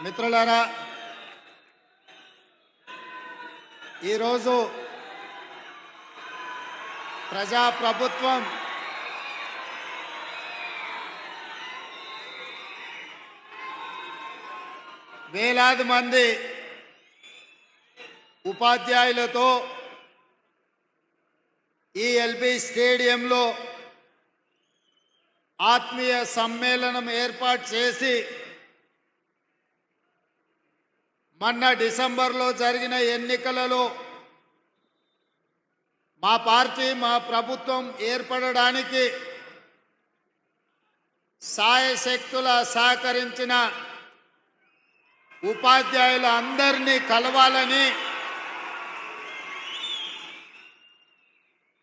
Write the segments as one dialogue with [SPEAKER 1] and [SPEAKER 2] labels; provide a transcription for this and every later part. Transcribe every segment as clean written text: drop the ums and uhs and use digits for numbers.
[SPEAKER 1] మిత్రులారా, ఈరోజు ప్రజాప్రభుత్వం వేలాది మంది ఉపాధ్యాయులతో ఈ ఎల్బీ స్టేడియంలో ఆత్మీయ సమ్మేళనం ఏర్పాటు చేసి మొన్న డిసెంబర్లో జరిగిన ఎన్నికలలో మా పార్టీ మా ప్రభుత్వం ఏర్పడడానికి సాయశక్తుల సహకరించిన ఉపాధ్యాయులు అందరినీ కలవాలని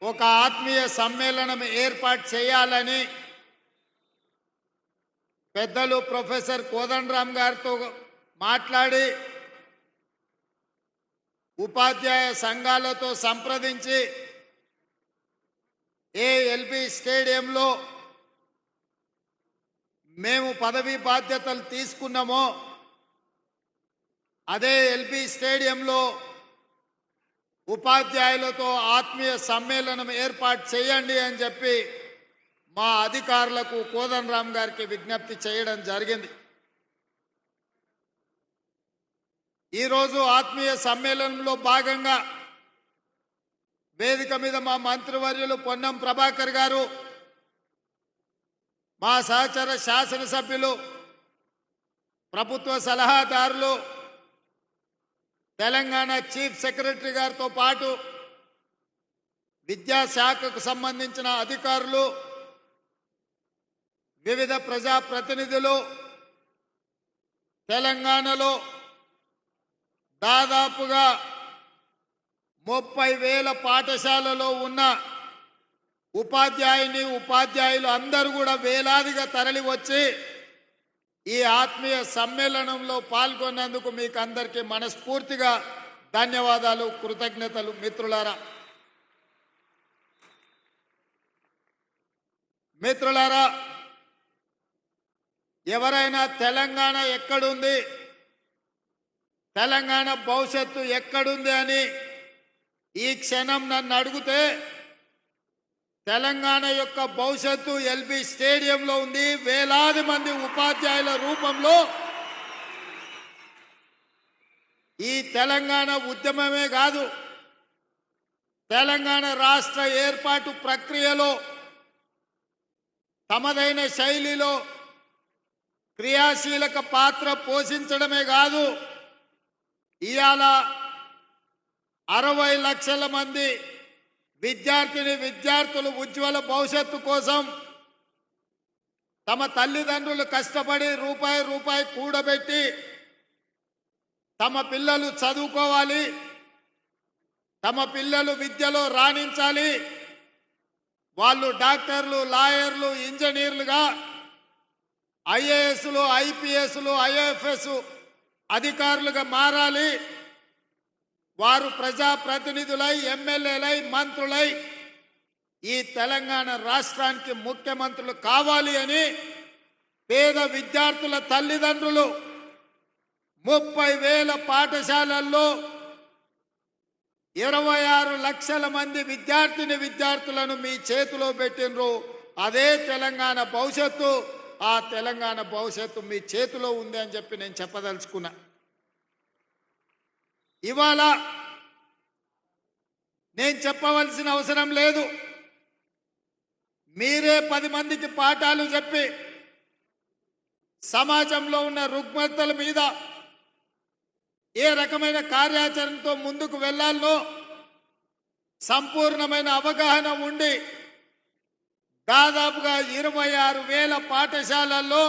[SPEAKER 1] ఒక ఆత్మీయ సమ్మేళనం ఏర్పాటు చేయాలని పెద్దలు ప్రొఫెసర్ కోదండరామ్ గారితో మాట్లాడి ఉపాధ్యాయ సంఘాలతో సంప్రదించి ఎల్బీ స్టేడియంలో మేము పదవీ బాధ్యతలు తీసుకున్నామో అదే ఎల్బీ స్టేడియంలో ఉపాధ్యాయులతో ఆత్మీయ సమ్మేళనం ఏర్పాటు చేయండి అని చెప్పి మా అధికారులకు కోదండరామ్ గారికి విజ్ఞప్తి చేయడం జరిగింది. ఈరోజు ఆత్మీయ సమ్మేళనంలో భాగంగా వేదిక మీద మా మంత్రివర్యులు పొన్నం ప్రభాకర్ గారు, మా సహచర శాసనసభ్యులు, ప్రభుత్వ సలహాదారులు, తెలంగాణ చీఫ్ సెక్రటరీ గారితో పాటు విద్యాశాఖకు సంబంధించిన అధికారులు, వివిధ ప్రజాప్రతినిధులు తెలంగాణలో దాదాపుగా 30,000 పాఠశాలలో ఉన్న ఉపాధ్యాయులు అందరూ కూడా వేలాదిగా తరలి వచ్చి ఈ ఆత్మీయ సమ్మేళనంలో పాల్గొన్నందుకు మీకు అందరికీ మనస్ఫూర్తిగా ధన్యవాదాలు, కృతజ్ఞతలు. మిత్రులారా, ఎవరైనా తెలంగాణ ఎక్కడుంది, తెలంగాణ భవిష్యత్తు ఎక్కడుంది అని ఈ క్షణం నన్ను అడిగితే తెలంగాణ యొక్క భవిష్యత్తు ఎల్బీ స్టేడియంలో ఉంది. వేలాది మంది ఉపాధ్యాయుల రూపంలో ఈ తెలంగాణ ఉద్యమమే కాదు, తెలంగాణ రాష్ట్ర ఏర్పాటు ప్రక్రియలో తమదైన శైలిలో క్రియాశీలక పాత్ర పోషించడమే కాదు, ఇవాళ 60 లక్షల మంది విద్యార్థులు ఉజ్వల భవిష్యత్తు కోసం తమ తల్లిదండ్రులు కష్టపడి రూపాయి కూడబెట్టి తమ పిల్లలు చదువుకోవాలి, తమ పిల్లలు విద్యలో రాణించాలి, వాళ్ళు డాక్టర్లు, లాయర్లు, ఇంజనీర్లుగా, ఐఏఎస్లు, ఐపీఎస్లు, ఐఎఫ్ఎస్ అధికారులుగా మారాలి, వారు ప్రజాప్రతినిధులై, ఎమ్మెల్యేలై, మంత్రులై ఈ తెలంగాణ రాష్ట్రానికి ముఖ్యమంత్రులు కావాలి అని పేద విద్యార్థుల తల్లిదండ్రులు 30,000 పాఠశాలల్లో 26 లక్షల మంది విద్యార్థులను మీ చేతిలో పెట్టినరు. అదే తెలంగాణ భవిష్యత్తు. ఆ తెలంగాణ భవిష్యత్తు మీ చేతిలో ఉంది అని చెప్పి నేను చెప్పదలుచుకున్నా. ఇవాళ నేను చెప్పవలసిన అవసరం లేదు, మీరే 10 మందికి పాఠాలు చెప్పి సమాజంలో ఉన్న రుగ్మతల మీద ఏ రకమైన కార్యాచరణతో ముందుకు వెళ్ళాలో సంపూర్ణమైన అవగాహన ఉండి దాదాపుగా 26,000 పాఠశాలల్లో,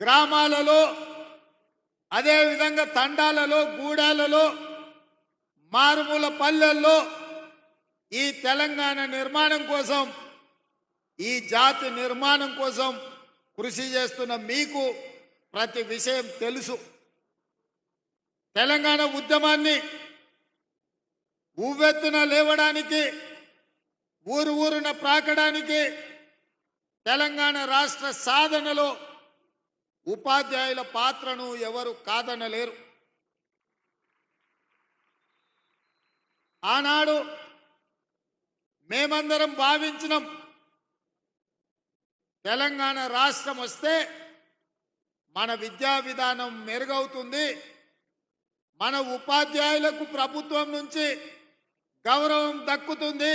[SPEAKER 1] గ్రామాలలో, అదేవిధంగా తండాలలో, గూడాలలో, మారుమూల పల్లెల్లో ఈ తెలంగాణ నిర్మాణం కోసం, ఈ జాతి నిర్మాణం కోసం కృషి చేస్తున్న మీకు ప్రతి విషయం తెలుసు. తెలంగాణ ఉద్యమాన్ని ఉవ్వెత్తున లేవడానికి, ఊరున ప్రాకడానికి, తెలంగాణ రాష్ట్ర సాధనలో ఉపాధ్యాయుల పాత్రను ఎవరు కాదనలేరు. ఆనాడు మేమందరం భావించినాం, తెలంగాణ రాష్ట్రం వస్తే మన విద్యా విధానం మెరుగవుతుంది, మన ఉపాధ్యాయులకు ప్రభుత్వం నుంచి గౌరవం దక్కుతుంది,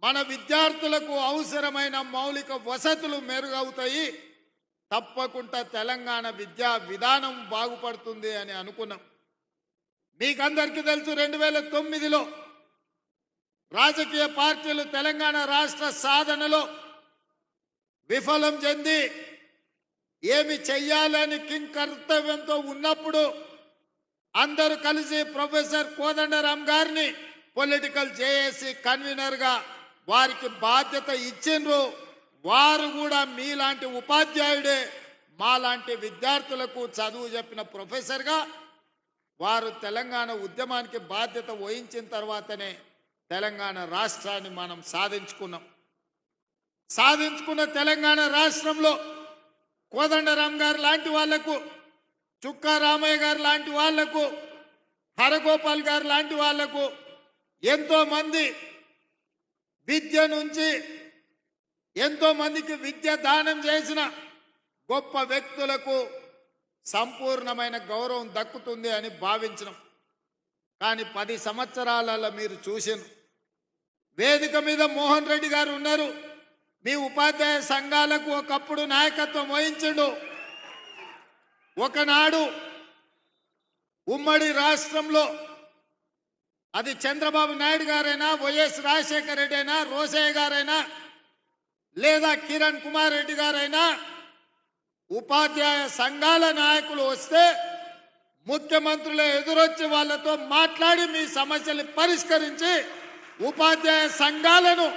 [SPEAKER 1] మన విద్యార్థులకు అవసరమైన మౌలిక వసతులు మెరుగవుతాయి, తప్పకుండా తెలంగాణ విద్యా విధానం బాగుపడుతుంది అని అనుకున్నాం. మీకందరికీ తెలుసు, 2009లో రాజకీయ పార్టీలు తెలంగాణ రాష్ట్ర సాధనలో విఫలం చెంది ఏమి చెయ్యాలని కింకర్తవ్యంతో ఉన్నప్పుడు అందరూ కలిసి ప్రొఫెసర్ కోదండరాం గారిని పొలిటికల్ జేఏసీ కన్వీనర్గా వారికి బాధ్యత ఇచ్చిండ్రు. వారు కూడా మీలాంటి ఉపాధ్యాయుడే మాలాంటి విద్యార్థులకు చదువు చెప్పిన ప్రొఫెసర్గా వారు తెలంగాణ ఉద్యమానికి బాధ్యత వహించిన తర్వాతనే తెలంగాణ రాష్ట్రాన్ని మనం సాధించుకున్నాం. సాధించుకున్న తెలంగాణ రాష్ట్రంలో కోదండరాం గారు లాంటి వాళ్లకు, చుక్కా రామయ్య గారు లాంటి వాళ్లకు, హరగోపాల్ గారు లాంటి వాళ్లకు, ఎంతో మంది విద్య నుంచి ఎంతో మందికి విద్య దానం చేసిన గొప్ప వ్యక్తులకు సంపూర్ణమైన గౌరవం దక్కుతుంది అని భావించినాం. కానీ 10 సంవత్సరాలలో మీరు చూసిన వేదిక మీద మోహన్ రెడ్డి గారు ఉన్నారు. మీ ఉపాధ్యాయ సంఘాలకు ఒకప్పుడు నాయకత్వం వహించండు. ఒకనాడు ఉమ్మడి రాష్ట్రంలో అది చంద్రబాబు నాయుడు గారైనా, వైఎస్ రాజశేఖర రెడ్డి అయినా, రోసయ్య గారైనా, లేదా కిరణ్ కుమార్ రెడ్డి గారైనా ఉపాధ్యాయ సంఘాల నాయకులు వస్తే ముఖ్యమంత్రులు ఎదురొచ్చి వాళ్ళతో మాట్లాడి మీ సమస్యలు పరిష్కరించి ఉపాధ్యాయ సంఘాలను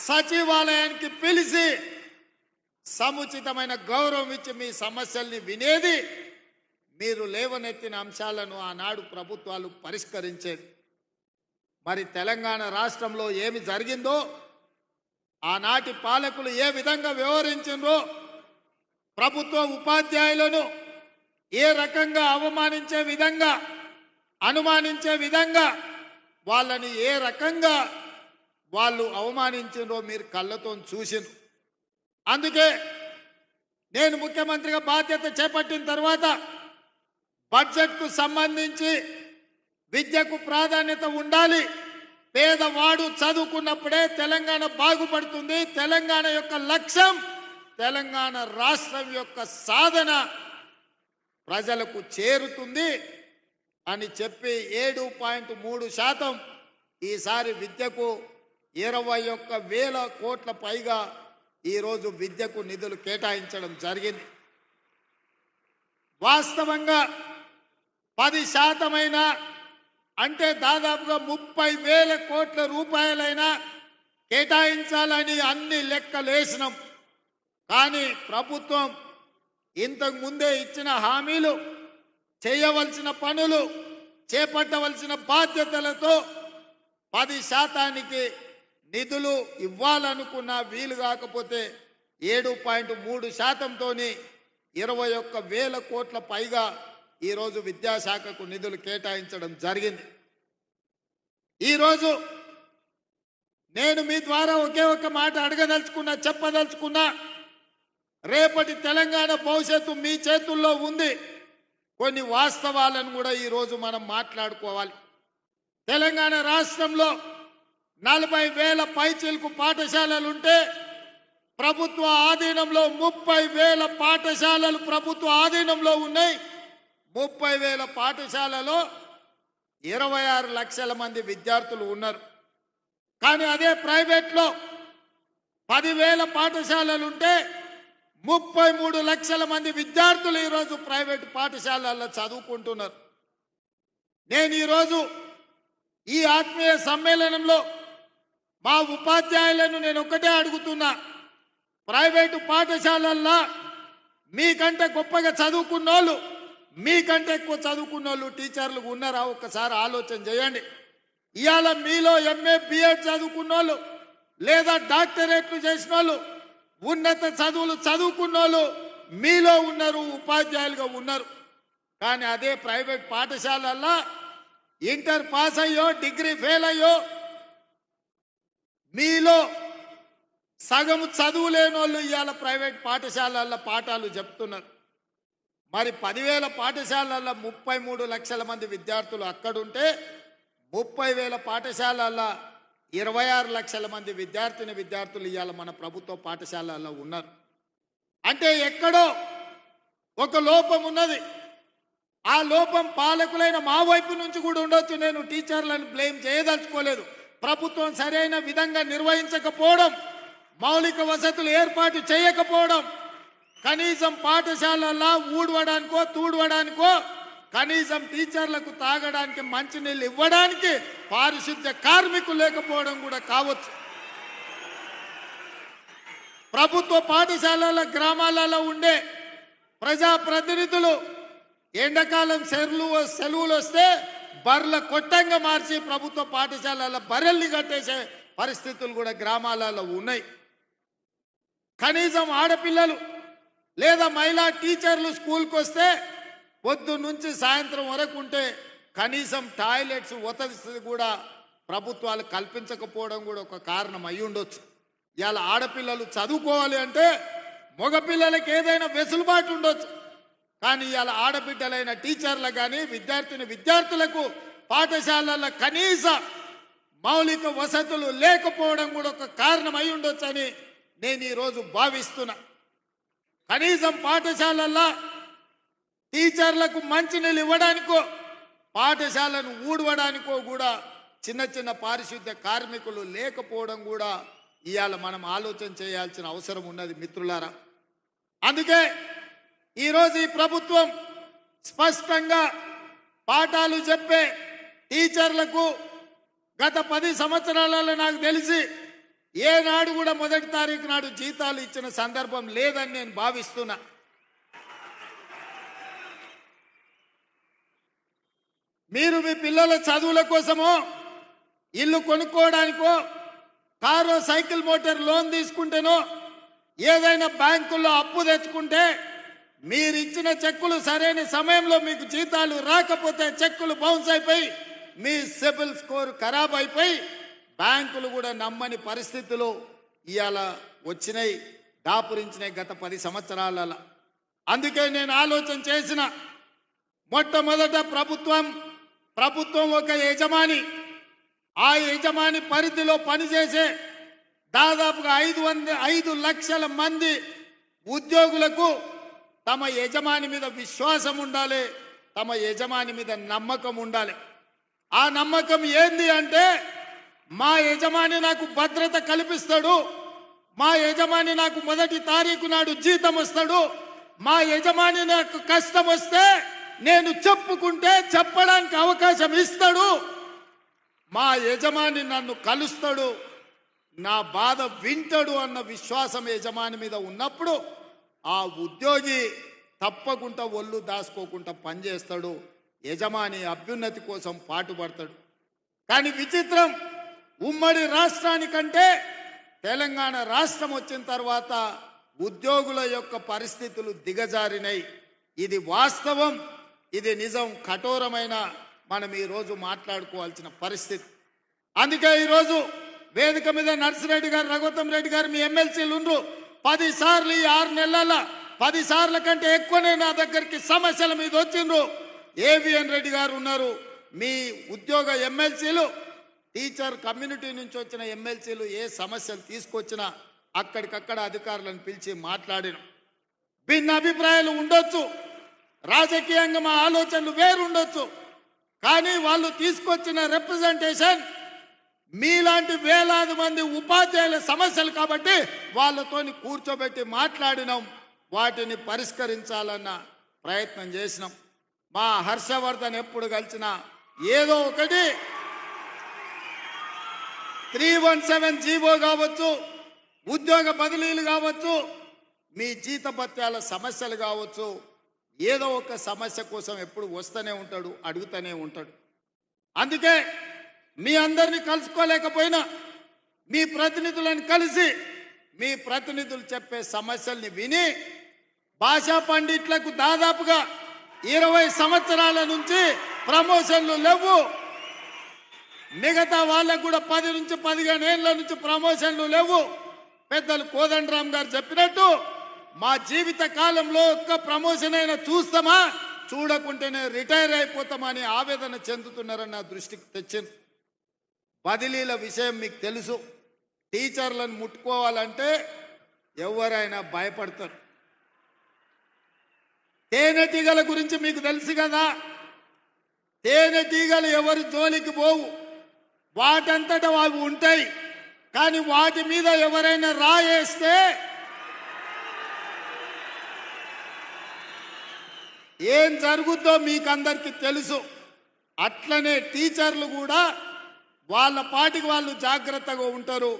[SPEAKER 1] సచివాలయానికి పిలిచి సముచితమైన గౌరవం ఇచ్చి మీ సమస్యల్ని వినేది. మీరు లేవనెత్తిన అంశాలను ఆనాడు ప్రభుత్వాలు పరిష్కరించేది. మరి తెలంగాణ రాష్ట్రంలో ఏమి జరిగిందో, ఆనాటి పాలకులు ఏ విధంగా వ్యవహరించిందో, ప్రభుత్వ ఉపాధ్యాయులను ఏ రకంగా అవమానించే విధంగా, అనుమానించే విధంగా, వాళ్ళని ఏ రకంగా వాళ్ళు అవమానించిండ్రో మీరు కళ్ళతో చూసిండ్రు. అందుకే నేను ముఖ్యమంత్రిగా బాధ్యత చేపట్టిన తర్వాత బడ్జెట్కు సంబంధించి విద్యకు ప్రాధాన్యత ఉండాలి, పేదవాడు చదువుకున్నప్పుడే తెలంగాణ బాగుపడుతుంది, తెలంగాణ యొక్క లక్ష్యం, తెలంగాణ రాష్ట్రం యొక్క సాధన ప్రజలకు చేరుతుంది అని చెప్పి 7.3% ఈసారి విద్యకు 21,000 కోట్ల పైగా ఈరోజు విద్యకు నిధులు కేటాయించడం జరిగింది. వాస్తవంగా 10% అంటే దాదాపుగా 30,000 కోట్ల రూపాయలైనా కేటాయించాలని అన్ని లెక్కలేసినాం. కానీ ప్రభుత్వం ఇంతకు ముందే ఇచ్చిన హామీలు, చేయవలసిన పనులు, చేపట్టవలసిన బాధ్యతలతో 10% నిధులు ఇవ్వాలనుకున్నా వీలు కాకపోతే 7.3%తో 21,000 కోట్ల పైగా ఈరోజు విద్యాశాఖకు నిధులు కేటాయించడం జరిగింది. ఈరోజు నేను మీ ద్వారా ఒకే ఒక మాట అడగదలుచుకున్నా, చెప్పదలుచుకున్నా. రేపటి తెలంగాణ భవిష్యత్తు మీ చేతుల్లో ఉంది. కొన్ని వాస్తవాలను కూడా ఈరోజు మనం మాట్లాడుకోవాలి. తెలంగాణ రాష్ట్రంలో 40,000 పైచిలకు పాఠశాలలుంటే ప్రభుత్వ ఆధీనంలో 30,000 పాఠశాలలు ప్రభుత్వ ఆధీనంలో ఉన్నాయి. 30,000 పాఠశాలలో 26 లక్షల మంది విద్యార్థులు ఉన్నారు. కానీ అదే ప్రైవేట్లో 10,000 పాఠశాలలుంటే 33 లక్షల మంది విద్యార్థులు ఈరోజు ప్రైవేటు పాఠశాలల్లో చదువుకుంటున్నారు. నేను ఈరోజు ఈ ఆత్మీయ సమ్మేళనంలో మా ఉపాధ్యాయులను నేను ఒకటే అడుగుతున్నా, ప్రైవేటు పాఠశాలల్లో మీకంటే గొప్పగా చదువుకున్నోళ్ళు, మీకంటే ఎక్కువ చదువుకున్నోళ్ళు టీచర్లు ఉన్నారా? ఒక్కసారి ఆలోచన చేయండి. ఇవాళ మీలో ఎంఏ బిఎడ్ చదువుకున్నోళ్ళు, లేదా డాక్టరేట్లు చేసిన వాళ్ళు, ఉన్నత చదువులు చదువుకున్నోళ్ళు మీలో ఉన్నారు, ఉపాధ్యాయులుగా ఉన్నారు. కానీ అదే ప్రైవేట్ పాఠశాలల్లో ఇంటర్ పాస్ అయ్యో డిగ్రీ ఫెయిల్ అయ్యో మీలో సగం చదువు లేని వాళ్ళు ఇవాళ ప్రైవేట్ పాఠశాలల్లో పాఠాలు చెప్తున్నారు. మరి 10,000 పాఠశాలల్లో 33 లక్షల మంది విద్యార్థులు అక్కడుంటే 30,000 పాఠశాలల్లో 26 లక్షల మంది విద్యార్థులు ఇవాళ మన ప్రభుత్వ పాఠశాలల్లో ఉన్నారు. అంటే ఎక్కడో ఒక లోపం ఉన్నది. ఆ లోపం పాలకులైన మా వైపు నుంచి కూడా ఉండొచ్చు. నేను టీచర్లను బ్లేమ్ చేయదలుచుకోలేదు. ప్రభుత్వం సరైన విధంగా నిర్వహించకపోవడం, మౌలిక వసతులు ఏర్పాటు చేయకపోవడం, కనీసం పాఠశాలల్లో ఊడవడానికో తూడవడానికో, కనీసం టీచర్లకు తాగడానికి మంచినీళ్ళు ఇవ్వడానికి పారిశుద్ధ్య కార్మికులు లేకపోవడం కూడా కావచ్చు. ప్రభుత్వ పాఠశాలల గ్రామాలలో ఉండే ప్రజాప్రతినిధులు ఎండాకాలం సెలవులు వస్తే బర్ల కొట్టంగా మార్చి ప్రభుత్వ పాఠశాలల బర్రెల్ని కట్టేసే పరిస్థితులు కూడా గ్రామాలలో ఉన్నాయి. కనీసం ఆడపిల్లలు లేదా మహిళా టీచర్లు స్కూల్కి వస్తే పొద్దు నుంచి సాయంత్రం వరకు ఉంటే కనీసం టాయిలెట్స్ వసతి కూడా ప్రభుత్వాలు కల్పించకపోవడం కూడా ఒక కారణం అయి ఉండొచ్చు. ఇవాళ ఆడపిల్లలు చదువుకోవాలి అంటే మగపిల్లలకి ఏదైనా వెసులుబాటు ఉండొచ్చు. కానీ ఇవాళ ఆడబిడ్డలైన టీచర్లకు కానీ విద్యార్థులకు పాఠశాలల కనీస మౌలిక వసతులు లేకపోవడం కూడా ఒక కారణం అయి ఉండొచ్చని నేను ఈరోజు భావిస్తున్నా. కనీసం పాఠశాలల్లో టీచర్లకు మంచినీళ్ళు ఇవ్వడానికో, పాఠశాలను ఊడవడానికో కూడా చిన్న చిన్న పారిశుద్ధ్య కార్మికులు లేకపోవడం కూడా ఇవాళ మనం ఆలోచన చేయాల్సిన అవసరం ఉన్నది మిత్రులారా. అందుకే ఈరోజు ఈ ప్రభుత్వం స్పష్టంగా పాఠాలు చెప్పే టీచర్లకు గత 10 సంవత్సరాలలో నాకు తెలిసి ఏనాడు కూడా 1వ తారీఖు నాడు జీతాలు ఇచ్చిన సందర్భం లేదని నేను భావిస్తున్నా. మీరు మీ పిల్లల చదువుల కోసమో, ఇల్లు కొనుక్కోవడానికో, కారు సైకిల్ మోటార్ లోన్ తీసుకుంటేనో, ఏదైనా బ్యాంకుల్లో అప్పు తెచ్చుకుంటే మీరు ఇచ్చిన చెక్కులు సరైన సమయంలో మీకు జీతాలు రాకపోతే చెక్కులు బౌన్స్ అయిపోయి మీ సిబిల్ స్కోర్ ఖరాబ్ అయిపోయి బ్యాంకులు కూడా నమ్మని పరిస్థితులు ఇవాళ వచ్చినాయి, దాపురించినాయి గత 10 సంవత్సరాలలో. అందుకే నేను ఆలోచన చేసిన మొట్టమొదట ప్రభుత్వం ఒక యజమాని, ఆ యజమాని పరిధిలో పనిచేసే దాదాపుగా 5 లక్షల మంది ఉద్యోగులకు తమ యజమాని మీద విశ్వాసం ఉండాలి, తమ యజమాని మీద నమ్మకం ఉండాలి. ఆ నమ్మకం ఏంది అంటే మా యజమాని నాకు భద్రత కల్పిస్తాడు, మా యజమాని నాకు 1వ తారీఖు నాడు జీతం వస్తాడు, మా యజమాని నాకు కష్టం వస్తే నేను చెప్పుకుంటే చెప్పడానికి అవకాశం ఇస్తాడు, మా యజమాని నన్ను కలుస్తాడు, నా బాధ వింటాడు అన్న విశ్వాసం యజమాని మీద ఉన్నప్పుడు ఆ ఉద్యోగి తప్పకుండా ఒళ్ళు దాచుకోకుండా పనిచేస్తాడు, యజమాని అభ్యున్నతి కోసం పాటుపడతాడు. కానీ విచిత్రం, ఉమ్మడి రాష్ట్రానికంటే తెలంగాణ రాష్ట్రం వచ్చిన తర్వాత ఉద్యోగుల యొక్క పరిస్థితులు దిగజారినాయి. ఇది వాస్తవం, ఇది నిజం, కఠోరమైన మనం ఈరోజు మాట్లాడుకోవాల్సిన పరిస్థితి. అందుకే ఈరోజు వేదిక మీద నర్సిరెడ్డి గారు, రఘుత్తం రెడ్డి గారు మీ ఎమ్మెల్సీలు ఉండ్రు. 10 సార్లు ఈ 6 నెలల 10 సార్ల కంటే ఎక్కువనే నా దగ్గరికి సమస్యల మీద వచ్చిండ్రు. ఏవిఎన్ రెడ్డి గారు ఉన్నారు, మీ ఉద్యోగ ఎమ్మెల్సీలు, టీచర్ కమ్యూనిటీ నుంచి వచ్చిన ఎమ్మెల్సీలు ఏ సమస్యలు తీసుకొచ్చినా అక్కడికక్కడ అధికారులను పిలిచి మాట్లాడిన. భిన్న అభిప్రాయాలు ఉండొచ్చు, రాజకీయంగా మా ఆలోచనలు వేరుండొచ్చు, కానీ వాళ్ళు తీసుకొచ్చిన రిప్రజెంటేషన్ మీలాంటి వేలాది మంది ఉపాధ్యాయుల సమస్యలు కాబట్టి వాళ్ళతోని కూర్చోబెట్టి మాట్లాడినాం, వాటిని పరిష్కరించాలన్న ప్రయత్నం చేసినాం. మా హర్షవర్ధన్ ఎప్పుడు కలిసినా ఏదో ఒకటి 317 జీవో కావచ్చు, ఉద్యోగ బదిలీలు కావచ్చు, మీ జీతభత్యాల సమస్యలు కావచ్చు, ఏదో ఒక సమస్య కోసం ఎప్పుడు వస్తూనే ఉంటాడు, అడుగుతూనే ఉంటాడు. అందుకే మీ అందరినీ కలుసుకోలేకపోయినా మీ ప్రతినిధులను కలిసి మీ ప్రతినిధులు చెప్పే సమస్యల్ని విని భాషా పండిట్లకు దాదాపుగా 20 సంవత్సరాల నుంచి ప్రమోషన్లు లేవు. మిగతా వాళ్ళకు కూడా 10 నుంచి 15 ఏళ్ల నుంచి ప్రమోషన్లు లేవు. పెద్దలు కోదండరామ్ గారు చెప్పినట్టు మా జీవిత కాలంలో ఒక్క ప్రమోషన్ అయినా చూస్తామా, చూడకుంటేనే రిటైర్ అయిపోతామని ఆవేదన చెందుతున్నారని నా దృష్టికి తెచ్చింది. బదిలీల విషయం మీకు తెలుసు. టీచర్లను ముట్టుకోవాలంటే ఎవరైనా భయపడతారు. తేనెటీగల గురించి మీకు తెలుసు కదా. తేనెటీగలు ఎవరి జోలికి పోవు, వాటంతటా అవి ఉంటాయి. కానీ వాటి మీద ఎవరైనా రాయేస్తే ఏం జరుగుద్దో మీకు అందరికీ తెలుసు. అట్లనే టీచర్లు కూడా వాళ్ళ పాటికి వాళ్ళు జాగ్రత్తగా ఉంటారు.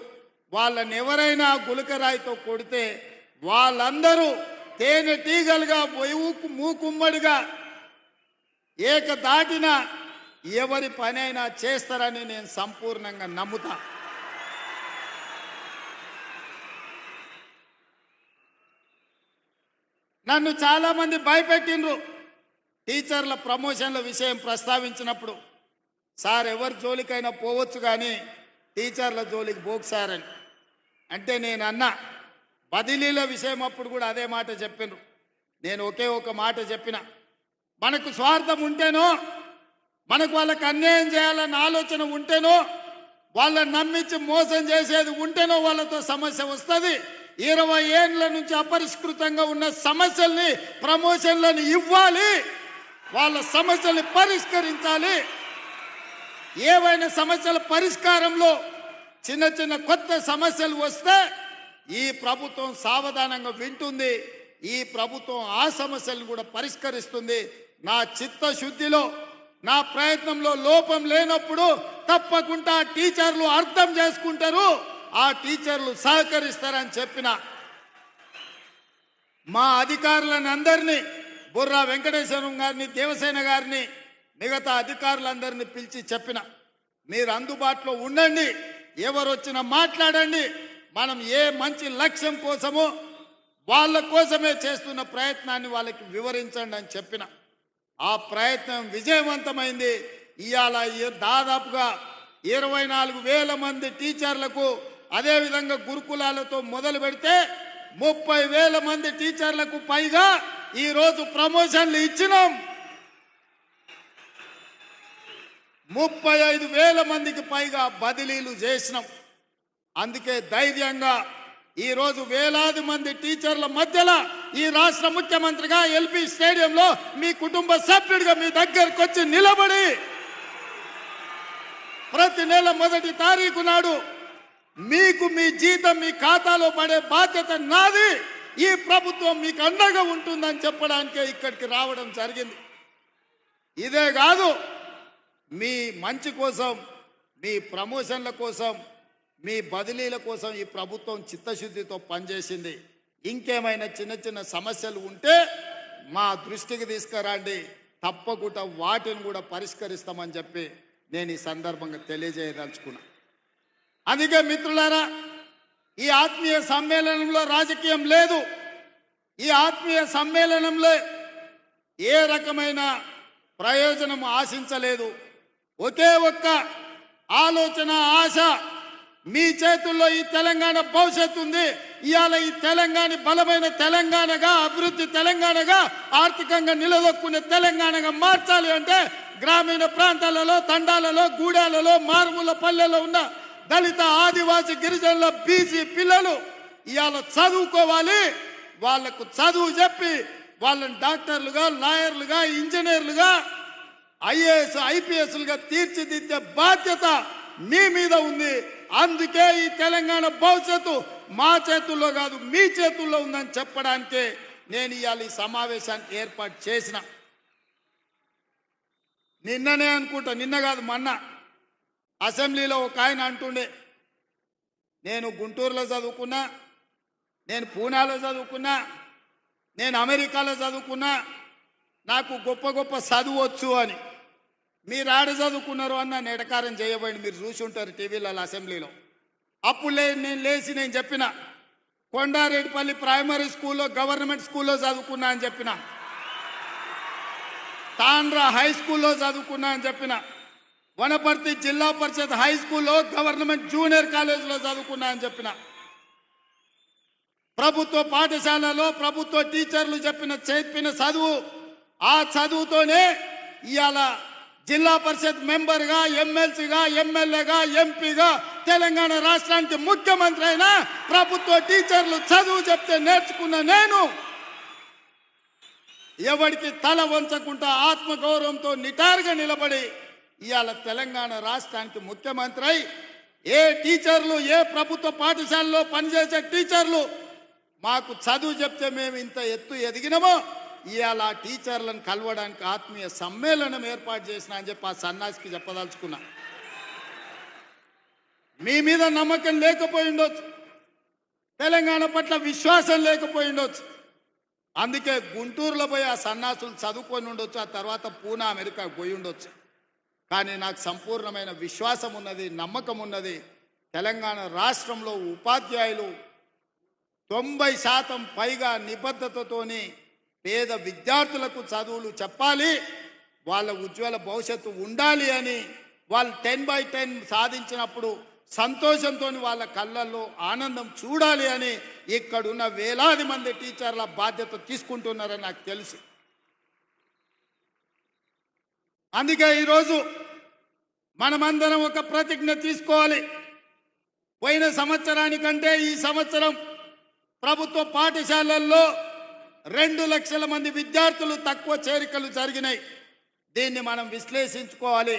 [SPEAKER 1] వాళ్ళని ఎవరైనా గులకరాయితో కొడితే వాళ్ళందరూ తేనెటీగలుగా మూకుమ్మడిగా ఏకదాటిన ఎవరి పనైనా చేస్తారని నేను సంపూర్ణంగా నమ్ముతా. నన్ను చాలా మంది భయపెట్టిండ్రు టీచర్ల ప్రమోషన్ల విషయం ప్రస్తావించినప్పుడు. సార్ ఎవరి జోలికైనా పోవచ్చు కానీ టీచర్ల జోలికి పోకు సార్ అని అంటే నేను అన్నా. బదిలీల విషయం అప్పుడు కూడా అదే మాట చెప్పినారు. నేను ఒకే ఒక మాట చెప్పిన, మనకు స్వార్థం ఉంటేనో, మనకు వాళ్ళకి అన్యాయం చేయాలన్న ఆలోచన ఉంటేనో, వాళ్ళని నమ్మించి మోసం చేసేది ఉంటేనో వాళ్ళతో సమస్య వస్తుంది. 20 ఏళ్ల నుంచి అపరిష్కృతంగా ఉన్న సమస్యల్ని ప్రమోషన్లను ఇవ్వాలి, వాళ్ళ సమస్యల్ని పరిష్కరించాలి. ఏవైనా సమస్యల పరిష్కారంలో చిన్న చిన్న కొత్త సమస్యలు వస్తే ఈ ప్రభుత్వం సావధానంగా వింటుంది. ఈ ప్రభుత్వం ఆ సమస్యలను కూడా పరిష్కరిస్తుంది. నా చిత్తశుద్ధిలో, నా ప్రయత్నంలో లోపం లేనప్పుడు తప్పకుండా టీచర్లు అర్థం చేసుకుంటారు, ఆ టీచర్లు సహకరిస్తారని చెప్పిన. మా అధికారులను అందరినీ, బుర్రా వెంకటేశ్వరం గారిని, దేవసేన గారిని, మిగతా అధికారులందరినీ పిలిచి చెప్పిన, మీరు అందుబాటులో ఉండండి, ఎవరు వచ్చినా మాట్లాడండి, మనం ఏ మంచి లక్ష్యం కోసమో వాళ్ళ కోసమే చేస్తున్న ప్రయత్నాన్ని వాళ్ళకి వివరించండి అని చెప్పిన. ఆ ప్రయత్నం విజయవంతమైంది. ఇవాళ దాదాపుగా 24,000 మంది టీచర్లకు, అదేవిధంగా గురుకులాలతో మొదలు పెడితే 30,000 మంది టీచర్లకు పైగా ఈరోజు ప్రమోషన్లు ఇచ్చినాం. 35,000 మందికి పైగా బదిలీలు చేసినాం. అందుకే ధైర్యంగా ఈరోజు వేలాది మంది టీచర్ల మధ్యలో ఈ రాష్ట్ర ముఖ్యమంత్రిగా ఎల్బీ స్టేడియంలో మీ కుటుంబ సభ్యుడిగా మీ దగ్గరకు వచ్చి నిలబడి ప్రతి నెల 1వ తారీఖు నాడు మీకు మీ జీతం మీ ఖాతాలో పడే బాధ్యత నాది, ఈ ప్రభుత్వం మీకు అండగా ఉంటుందని చెప్పడానికే ఇక్కడికి రావడం జరిగింది. ఇదే కాదు, మీ మంచి కోసం, మీ ప్రమోషన్ల కోసం, మీ బదిలీల కోసం ఈ ప్రభుత్వం చిత్తశుద్ధితో పనిచేసింది. ఇంకేమైనా చిన్న చిన్న సమస్యలు ఉంటే మా దృష్టికి తీసుకురండి, తప్పకుండా వాటిని కూడా పరిష్కరిస్తామని చెప్పి నేను ఈ సందర్భంగా తెలియజేయదలుచుకున్నా. అందుకే మిత్రులారా, ఈ ఆత్మీయ సమ్మేళనంలో రాజకీయం లేదు. ఈ ఆత్మీయ సమ్మేళనంలో ఏ రకమైన ప్రయోజనం ఆశించలేదు. ఒకే ఒక్క ఆలోచన, ఆశ, మీ చేతుల్లో ఈ తెలంగాణ భవిష్యత్తు ఉంది. ఇవాళ ఈ తెలంగాణ బలమైన తెలంగాణగా, అభివృద్ధి తెలంగాణగా, ఆర్థికంగా నిలదొక్కునే తెలంగాణగా మార్చాలి అంటే గ్రామీణ ప్రాంతాలలో, తండాలలో, గూడాలలో, మారుమూల పల్లెల్లో ఉన్న దళిత, ఆదివాసీ, గిరిజనుల, బీసీ పిల్లలు ఇవాళ చదువుకోవాలి. వాళ్లకు చదువు చెప్పి వాళ్ళని డాక్టర్లుగా, లాయర్లుగా, ఇంజనీర్లుగా, ఐఏఎస్, ఐపీఎస్లుగా తీర్చిదిద్దే బాధ్యత మీ మీద ఉంది. అందుకే ఈ తెలంగాణ భవిష్యత్తు మా చేతుల్లో కాదు, మీ చేతుల్లో ఉందని చెప్పడానికే నేను ఇవాళ ఈ సమావేశాన్ని ఏర్పాటు చేసిన. నిన్ననే అనుకుంటా, నిన్న కాదు మొన్న అసెంబ్లీలో ఒక ఆయన అంటుండే, నేను గుంటూరులో చదువుకున్నా, నేను పూనాలో చదువుకున్నా, నేను అమెరికాలో చదువుకున్నా, నాకు గొప్ప గొప్ప చదువు వచ్చు అని. మీరు ఆడ చదువుకున్నారు అన్న నెడకారం చేయబోయింది. మీరు చూసి ఉంటారు టీవీలలో, అసెంబ్లీలో. అప్పుడు నేను లేచి నేను చెప్పిన, కొండారెడ్డిపల్లి ప్రైమరీ స్కూల్లో గవర్నమెంట్ స్కూల్లో చదువుకున్నా అని చెప్పిన, తాండ్రా హై స్కూల్లో చదువుకున్నా అని చెప్పిన, వనపర్తి జిల్లా పరిషత్ హై స్కూల్లో గవర్నమెంట్ జూనియర్ కాలేజీలో చదువుకున్నా అని చెప్పిన, ప్రభుత్వ పాఠశాలలో ప్రభుత్వ టీచర్లు చెప్పిన చదువు, ఆ చదువుతోనే ఇవాళ జిల్లా పరిషత్ మెంబర్గా, ఎమ్మెల్సీగా, ఎమ్మెల్యేగా, ఎంపీగా తెలంగాణ రాష్ట్రానికి ముఖ్యమంత్రి అయినా ప్రభుత్వ టీచర్లు చదువు చెప్తే నేర్చుకున్న నేను ఎవరికి తల వంచకుండా ఆత్మగౌరవంతో నిటారుగా నిలబడి ఇవాళ తెలంగాణ రాష్ట్రానికి ముఖ్యమంత్రి అయి ఏ టీచర్లు, ఏ ప్రభుత్వ పాఠశాలలో పనిచేసే టీచర్లు మాకు చదువు చెప్తే మేము ఇంత ఎత్తు ఎదిగినామో ఇవాళ ఆ టీచర్లను కలవడానికి ఆత్మీయ సమ్మేళనం ఏర్పాటు చేసిన అని చెప్పి ఆ సన్నాసికి చెప్పదలుచుకున్నా. మీ మీద నమ్మకం లేకపోయి ఉండొచ్చు, తెలంగాణ పట్ల విశ్వాసం లేకపోయి ఉండొచ్చు, అందుకే గుంటూరులో పోయి ఆ సన్నాసులు చదువుకొని ఉండొచ్చు, ఆ తర్వాత పూనా అమెరికా పోయి ఉండొచ్చు. కానీ నాకు సంపూర్ణమైన విశ్వాసం ఉన్నది, నమ్మకం ఉన్నది. తెలంగాణ రాష్ట్రంలో ఉపాధ్యాయులు 90% పైగా నిబద్ధతతోని పేద విద్యార్థులకు చదువులు చెప్పాలి, వాళ్ళ ఉజ్వల భవిష్యత్తు ఉండాలి అని వాళ్ళు 10/10 సాధించినప్పుడు సంతోషంతో వాళ్ళ కళ్ళల్లో ఆనందం చూడాలి అని ఇక్కడున్న వేలాది మంది టీచర్ల బాధ్యత తీసుకుంటున్నారని నాకు తెలుసు. అందుకే ఈరోజు మనమందరం ఒక ప్రతిజ్ఞ తీసుకోవాలి. పోయిన సంవత్సరానికంటే ఈ సంవత్సరం ప్రభుత్వ పాఠశాలల్లో 2 లక్షల మంది విద్యార్థులు తక్కువ చేరికలు జరిగినాయి. దీన్ని మనం విశ్లేషించుకోవాలి.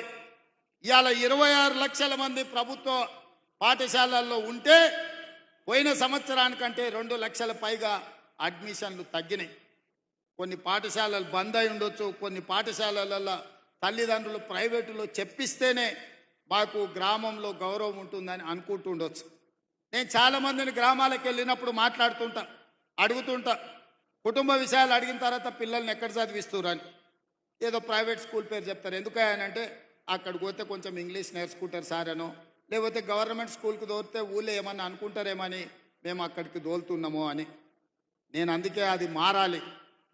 [SPEAKER 1] ఇవాళ 26 లక్షల మంది ప్రభుత్వ పాఠశాలల్లో ఉంటే పోయిన సంవత్సరానికంటే 2 లక్షల పైగా అడ్మిషన్లు తగ్గినాయి. కొన్ని పాఠశాలలు బంద్ అయి ఉండొచ్చు, కొన్ని పాఠశాలలలో తల్లిదండ్రులు ప్రైవేటులో చెప్పిస్తేనే మాకు గ్రామంలో గౌరవం ఉంటుందని అనుకుంటూ ఉండొచ్చు. నేను చాలామందిని గ్రామాలకు వెళ్ళినప్పుడు మాట్లాడుతుంటా, అడుగుతుంటా, కుటుంబ విషయాలు అడిగిన తర్వాత పిల్లల్ని ఎక్కడ చదివిస్తున్నారు అని ఏదో ప్రైవేట్ స్కూల్ పేరు చెప్తారు. ఎందుకనంటే అక్కడికి పోతే కొంచెం ఇంగ్లీష్ నేర్చుకుంటారు సార్ అనో, లేకపోతే గవర్నమెంట్ స్కూల్కి దోరితే ఊళ్ళో ఏమన్నా అనుకుంటారేమని మేము అక్కడికి దోలుతున్నామో అని. నేను అందుకే అది మారాలి,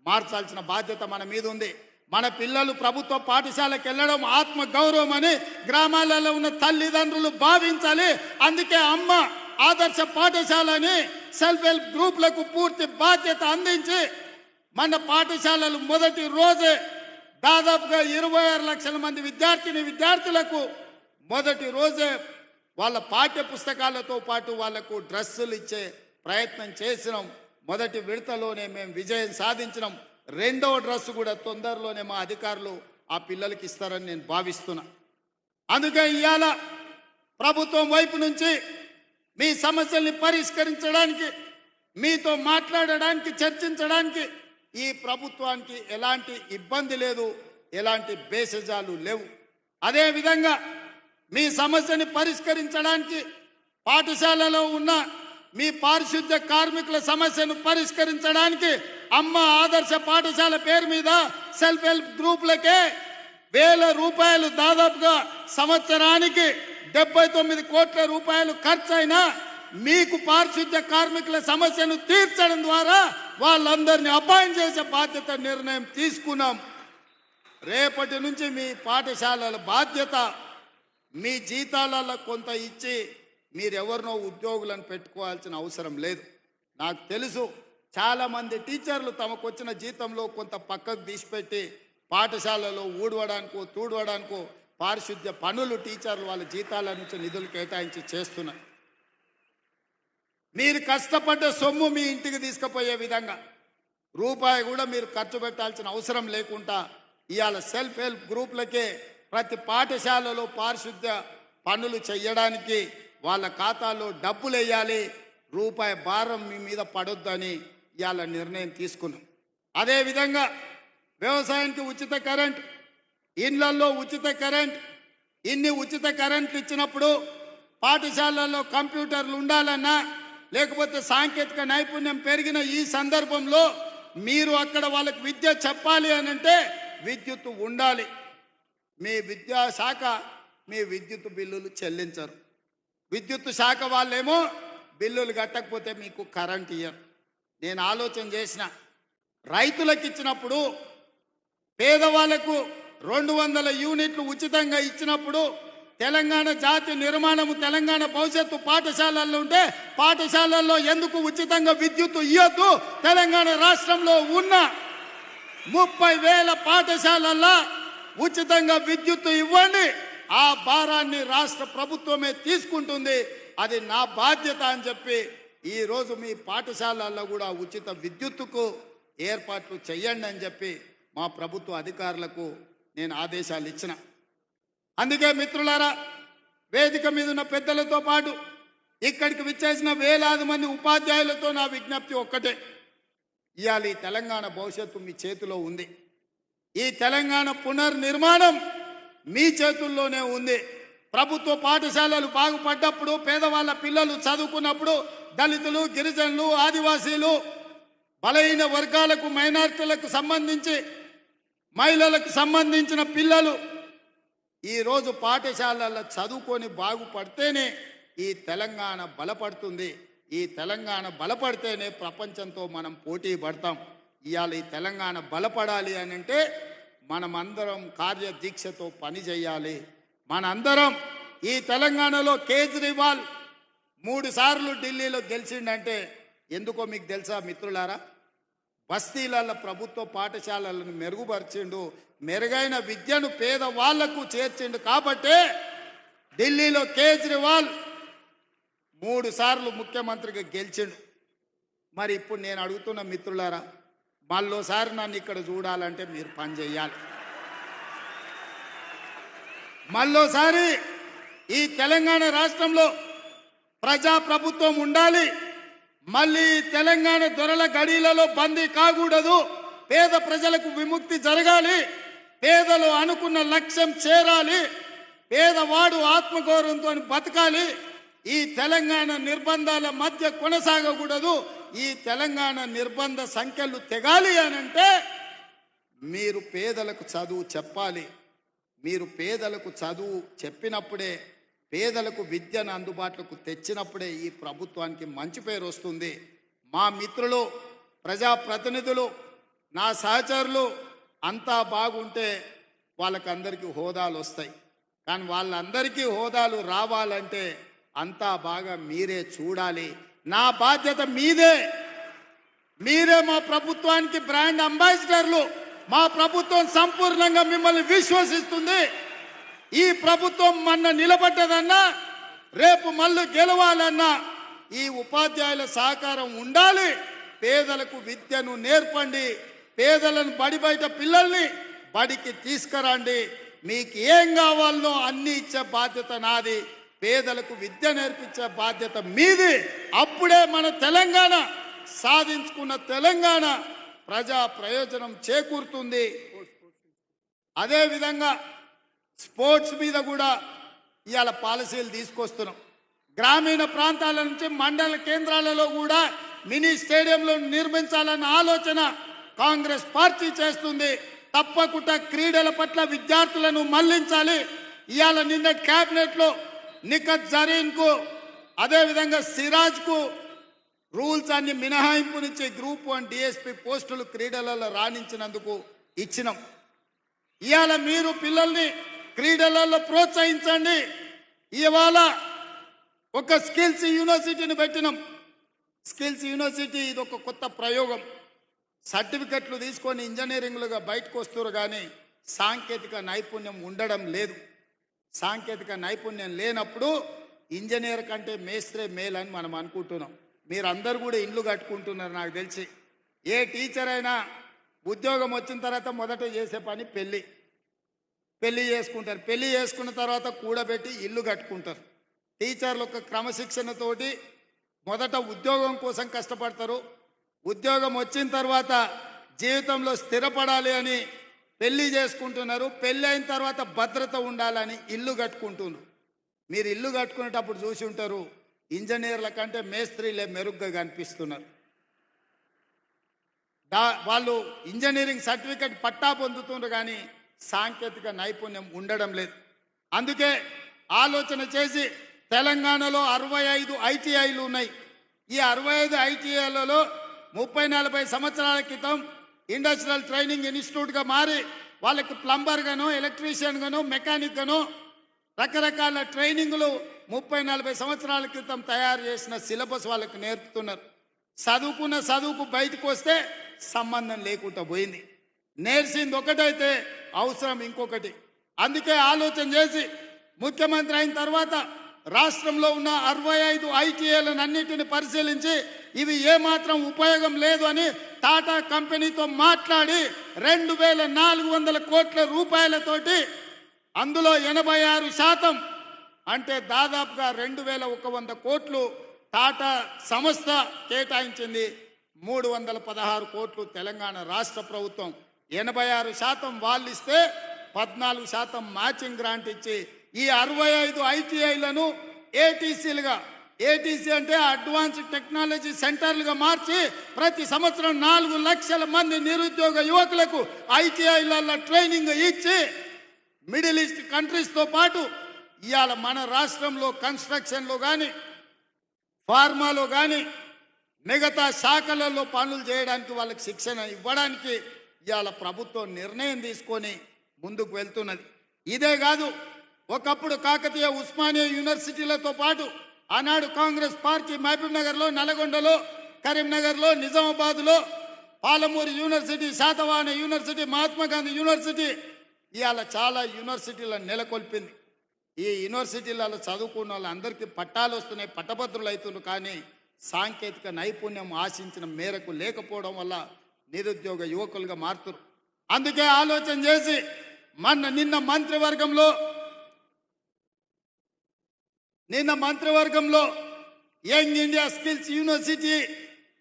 [SPEAKER 1] మార్చాల్సిన బాధ్యత మన మీద ఉంది. మన పిల్లలు ప్రభుత్వ పాఠశాలకు వెళ్ళడం ఆత్మ గౌరవం అని గ్రామాలలో ఉన్న తల్లిదండ్రులు భావించాలి. అందుకే అమ్మ ఆదర్శ పాఠశాలని సెల్ఫ్ హెల్ప్ గ్రూపులకు పూర్తి బాధ్యత అందించి మన పాఠశాలలు మొదటి రోజే దాదాపుగా 26 లక్షల మంది విద్యార్థులకు మొదటి రోజే వాళ్ళ పాఠ్య పుస్తకాలతో పాటు వాళ్లకు డ్రెస్సులు ఇచ్చే ప్రయత్నం చేసినాం. మొదటి విడతలోనే మేము విజయం సాధించినాం. రెండవ డ్రెస్సు కూడా తొందరలోనే మా అధికారులు ఆ పిల్లలకి ఇస్తారని నేను భావిస్తున్నా. అందుకే ఇవాళ ప్రభుత్వం వైపు నుంచి మీ సమస్యల్ని పరిష్కరించడానికి, మీతో మాట్లాడడానికి, చర్చించడానికి ఈ ప్రభుత్వానికి ఎలాంటి ఇబ్బంది లేదు, ఎలాంటి బేసజాలు లేవు. అదేవిధంగా మీ సమస్యని పరిష్కరించడానికి పాఠశాలలో ఉన్న మీ పారిశుద్ధ్య కార్మికుల సమస్యను పరిష్కరించడానికి అమ్మ ఆదర్శ పాఠశాల పేరు మీద సెల్ఫ్ హెల్ప్ గ్రూపులకే 1000 రూపాయలు, దాదాపుగా సంవత్సరానికి 79 కోట్ల రూపాయలు ఖర్చు అయినా మీకు పారిశుద్ధ్య కార్మికుల సమస్యను తీర్చడం ద్వారా వాళ్ళందరినీ అపాయింట్ చేసే బాధ్యత నిర్ణయం తీసుకున్నాం. రేపటి నుంచి మీ పాఠశాలల బాధ్యత మీ జీతాలలో కొంత ఇచ్చి మీరెవరినో ఉద్యోగులను పెట్టుకోవాల్సిన అవసరం లేదు. నాకు తెలుసు చాలామంది టీచర్లు తమకు వచ్చిన జీతంలో కొంత పక్కకు తీసిపెట్టి పాఠశాలలో ఊడవడానికో తూడవడానికో పారిశుద్ధ్య పనులు టీచర్లు వాళ్ళ జీతాల నుంచి నిధులు కేటాయించి చేస్తున్నారు. మీరు కష్టపడ్డ సొమ్ము మీ ఇంటికి తీసుకుపోయే విధంగా రూపాయి కూడా మీరు ఖర్చు పెట్టాల్సిన అవసరం లేకుండా ఇవాళ సెల్ఫ్ హెల్ప్ గ్రూపులకే ప్రతి పాఠశాలలో పారిశుద్ధ్య పనులు చేయడానికి వాళ్ళ ఖాతాలో డబ్బులు వేయాలి, రూపాయి భారం మీ మీద పడొద్దని ఇవాళ నిర్ణయం తీసుకున్నాం. అదేవిధంగా వ్యవసాయానికి ఉచిత కరెంట్, ఇళ్లలో ఉచిత కరెంట్, ఇన్ని ఉచిత కరెంట్లు ఇచ్చినప్పుడు పాఠశాలల్లో కంప్యూటర్లు ఉండాలన్నా, లేకపోతే సాంకేతిక నైపుణ్యం పెరిగిన ఈ సందర్భంలో మీరు అక్కడ వాళ్ళకి విద్య చెప్పాలి అని అంటే విద్యుత్ ఉండాలి. మీ విద్యాశాఖ మీ విద్యుత్ బిల్లులు చెల్లించరు. విద్యుత్ శాఖ వాళ్ళేమో బిల్లులు కట్టకపోతే మీకు కరెంట్ ఇయ్యరు. నేను ఆలోచన చేసిన, రైతులకు ఇచ్చినప్పుడు, పేదవాళ్లకు 200 యూనిట్లు ఉచితంగా ఇచ్చినప్పుడు, తెలంగాణ జాతి నిర్మాణము, తెలంగాణ భవిష్యత్తు పాఠశాలల్లో ఉంటే పాఠశాలల్లో ఎందుకు ఉచితంగా విద్యుత్ ఇవ్వద్దు? తెలంగాణ రాష్ట్రంలో ఉన్న 30,000 పాఠశాలల్లో ఉచితంగా విద్యుత్ ఇవ్వండి. ఆ భారాన్ని రాష్ట్ర ప్రభుత్వమే తీసుకుంటుంది. అది నా బాధ్యత అని చెప్పి ఈరోజు మీ పాఠశాలల్లో కూడా ఉచిత విద్యుత్తుకు ఏర్పాట్లు చేయండి అని చెప్పి మా ప్రభుత్వ అధికారులకు నేను ఆదేశాలు ఇచ్చిన. అందుకే మిత్రులారా, వేదిక మీద ఉన్న పెద్దలతో పాటు ఇక్కడికి విచ్చేసిన వేలాది మంది ఉపాధ్యాయులతో నా విజ్ఞప్తి ఒక్కటే. ఇవాళ ఈ తెలంగాణ భవిష్యత్తు మీ చేతిలో ఉంది. ఈ తెలంగాణ పునర్నిర్మాణం మీ చేతుల్లోనే ఉంది. ప్రభుత్వ పాఠశాలలు బాగుపడ్డప్పుడు, పేదవాళ్ళ పిల్లలు చదువుకున్నప్పుడు, దళితులు, గిరిజనులు, ఆదివాసీలు, బలహీన వర్గాలకు, మైనారిటీలకు సంబంధించి, మహిళలకు సంబంధించిన పిల్లలు ఈరోజు పాఠశాలల్లో చదువుకొని బాగుపడితేనే ఈ తెలంగాణ బలపడుతుంది. ఈ తెలంగాణ బలపడితేనే ప్రపంచంతో మనం పోటీ పడతాం. ఇవాళ ఈ తెలంగాణ బలపడాలి అని అంటే మనమందరం కార్యదీక్షతో పని చేయాలి. మనందరం ఈ తెలంగాణలో కేజ్రీవాల్ 3 సార్లు ఢిల్లీలో గెలిచిండంటే ఎందుకో మీకు తెలుసా మిత్రులారా? బస్తీలలో ప్రభుత్వ పాఠశాలలను మెరుగుపరిచిండు, మెరుగైన విద్యను పేదవాళ్లకు చేర్చిండు. కాబట్టే ఢిల్లీలో కేజ్రీవాల్ 3 సార్లు ముఖ్యమంత్రిగా గెలిచిండు. మరి ఇప్పుడు నేను అడుగుతున్న మిత్రులారా, మళ్ళోసారి నన్ను ఇక్కడ చూడాలంటే మీరు పని చేయాలి. మళ్ళోసారి ఈ తెలంగాణ రాష్ట్రంలో ప్రజాప్రభుత్వం ఉండాలి. మళ్ళీ తెలంగాణ దొరల గడిలలో బందీ కాకూడదు. పేద ప్రజలకు విముక్తి జరగాలి. పేదలు అనుకున్న లక్ష్యం చేరాలి. పేదవాడు ఆత్మగౌరవంతో బతకాలి. ఈ తెలంగాణ నిర్బంధాల మధ్య కొనసాగకూడదు. ఈ తెలంగాణ నిర్బంధ సంఖ్యలు తెగాలి అనంటే మీరు పేదలకు చదువు చెప్పాలి. మీరు పేదలకు చదువు చెప్పినప్పుడే, పేదలకు విద్యను అందుబాటులోకి తెచ్చినప్పుడే ఈ ప్రభుత్వానికి మంచి పేరు వస్తుంది. మా మిత్రులు, ప్రజాప్రతినిధులు, నా సహచరులు అంతా బాగుంటే వాళ్ళకందరికీ హోదాలు వస్తాయి. కానీ వాళ్ళందరికీ హోదాలు రావాలంటే అంతా బాగా మీరే చూడాలి. నా బాధ్యత మీదే. మీరే మా ప్రభుత్వానికి బ్రాండ్ అంబాసిడర్లు. మా ప్రభుత్వం సంపూర్ణంగా మిమ్మల్ని విశ్వసిస్తుంది. ఈ ప్రభుత్వం మొన్న నిలబడ్డదన్నా, రేపు మళ్ళీ గెలవాలన్నా ఈ ఉపాధ్యాయుల సహకారం ఉండాలి. పేదలకు విద్యను నేర్పండి. పేదలను బడి బయట పిల్లల్ని బడికి తీసుకురండి. మీకు ఏం కావాలనో అన్ని ఇచ్చే బాధ్యత నాది. పేదలకు విద్య నేర్పించే బాధ్యత మీది. అప్పుడే మన తెలంగాణ సాధించుకున్న తెలంగాణ ప్రజా ప్రయోజనం చేకూరుతుంది. అదేవిధంగా స్పోర్ట్స్ మీద కూడా ఇవాళ పాలసీలు తీసుకొస్తున్నాం. గ్రామీణ ప్రాంతాల నుంచి మండల కేంద్రాలలో కూడా మినీ స్టేడియంలో నిర్మించాలన్న ఆలోచన కాంగ్రెస్ పార్టీ చేస్తుంది. తప్పకుండా క్రీడల పట్ల విద్యార్థులను మళ్లించాలి. ఇవాళ నిన్న క్యాబినెట్లో నిఖత్ జరీన్కు, అదేవిధంగా సిరాజ్కు రూల్స్ అన్ని మినహాయింపునిచ్చి గ్రూప్ 1 డిఎస్పీ పోస్టులు క్రీడలలో రాణించినందుకు ఇచ్చినాం. ఇవాళ మీరు పిల్లల్ని క్రీడలలో ప్రోత్సహించండి. ఇవాళ ఒక స్కిల్స్ యూనివర్సిటీని పెట్టినాం. స్కిల్స్ యూనివర్సిటీ ఇది ఒక కొత్త ప్రయోగం. సర్టిఫికెట్లు తీసుకొని ఇంజనీరింగ్లుగా బయటకు వస్తారు, కానీ సాంకేతిక నైపుణ్యం ఉండడం లేదు. సాంకేతిక నైపుణ్యం లేనప్పుడు ఇంజనీర్ కంటే మేస్త్రే మేలని మనం అనుకుంటున్నాం. మీరందరూ కూడా ఇండ్లు కట్టుకుంటున్నారు. నాకు తెలిసి ఏ టీచర్ అయినా ఉద్యోగం వచ్చిన తర్వాత మొదట చేసే పని పెళ్లి చేసుకుంటారు. పెళ్లి చేసుకున్న తర్వాత కూడబెట్టి ఇల్లు కట్టుకుంటారు. టీచర్లు ఒక క్రమశిక్షణతోటి మొదట ఉద్యోగం కోసం కష్టపడతారు. ఉద్యోగం వచ్చిన తర్వాత జీవితంలో స్థిరపడాలి అని పెళ్లి చేసుకుంటున్నారు. పెళ్ళి అయిన తర్వాత భద్రత ఉండాలని ఇల్లు కట్టుకుంటున్నారు. మీరు ఇల్లు కట్టుకునేటప్పుడు చూసి ఉంటారు, ఇంజనీర్ల కంటే మేస్త్రీలే మెరుగ్గా కనిపిస్తున్నారు. వాళ్ళు ఇంజనీరింగ్ సర్టిఫికెట్ పట్టా పొందుతున్నారు, కానీ సాంకేతిక నైపుణ్యం ఉండడం లేదు. అందుకే ఆలోచన చేసి తెలంగాణలో 65 ఐటీఐలు ఉన్నాయి. ఈ 65 ఐటీఐలలో 30-40 సంవత్సరాల క్రితం ఇండస్ట్రియల్ ట్రైనింగ్ ఇన్స్టిట్యూట్గా మారి వాళ్ళకి ప్లంబర్ గాను, ఎలక్ట్రీషియన్ గాను, మెకానిక్ గాను రకరకాల ట్రైనింగ్లు 30-40 సంవత్సరాల క్రితం తయారు చేసిన సిలబస్ వాళ్ళకి నేర్పుతున్నారు. చదువుకున్న చదువుకు బయటకు వస్తే సంబంధం లేకుండా పోయింది. నేర్చింది ఒకటైతే అవసరం ఇంకొకటి. అందుకే ఆలోచన చేసి ముఖ్యమంత్రి అయిన తర్వాత రాష్ట్రంలో ఉన్న 65 ఐటీఐలను అన్నిటిని పరిశీలించి ఇవి ఏమాత్రం ఉపయోగం లేదు అని టాటా కంపెనీతో మాట్లాడి 2400 కోట్ల రూపాయలతోటి అందులో 86% అంటే దాదాపుగా 2100 కోట్లు టాటా సంస్థ కేటాయించింది. 316 కోట్లు తెలంగాణ రాష్ట్ర ప్రభుత్వం. 86% వాళ్ళు ఇస్తే 14% మ్యాచింగ్ గ్రాంట్ ఇచ్చి ఈ 65 ఐటీఐలను ఏటీసీలుగా, ఏటీసీ అంటే అడ్వాన్స్డ్ టెక్నాలజీ సెంటర్లుగా మార్చి ప్రతి సంవత్సరం 4 లక్షల మంది నిరుద్యోగ యువకులకు ఐటీఐలలో ట్రైనింగ్ ఇచ్చి మిడిల్ ఈస్ట్ కంట్రీస్తో పాటు ఇవాళ మన రాష్ట్రంలో కన్స్ట్రక్షన్లో కానీ, ఫార్మాలో కానీ, మిగతా శాఖలలో పనులు చేయడానికి వాళ్ళకి శిక్షణ ఇవ్వడానికి ఇవాళ ప్రభుత్వం నిర్ణయం తీసుకొని ముందుకు వెళ్తున్నది. ఇదే కాదు, ఒకప్పుడు కాకతీయ ఉస్మానియా యూనివర్సిటీలతో పాటు ఆనాడు కాంగ్రెస్ పార్టీ మహబూబ్ నగర్లో, నల్గొండలో, కరీంనగర్లో, నిజామాబాద్లో, Palamuru university, Satavahana university, Mahatma Gandhi university ఇవాళ చాలా యూనివర్సిటీలను నెలకొల్పింది. ఈ యూనివర్సిటీలలో చదువుకున్న వాళ్ళందరికీ పట్టాలు వస్తున్నాయి, పట్టభద్రులు అవుతున్నారు. కానీ సాంకేతిక నైపుణ్యం ఆశించిన మేరకు లేకపోవడం వల్ల నిరుద్యోగ యువకులుగా మారుతున్నారు. అందుకే ఆలోచన చేసి నిన్న మంత్రివర్గంలో యంగ్ ఇండియా స్కిల్స్ యూనివర్సిటీ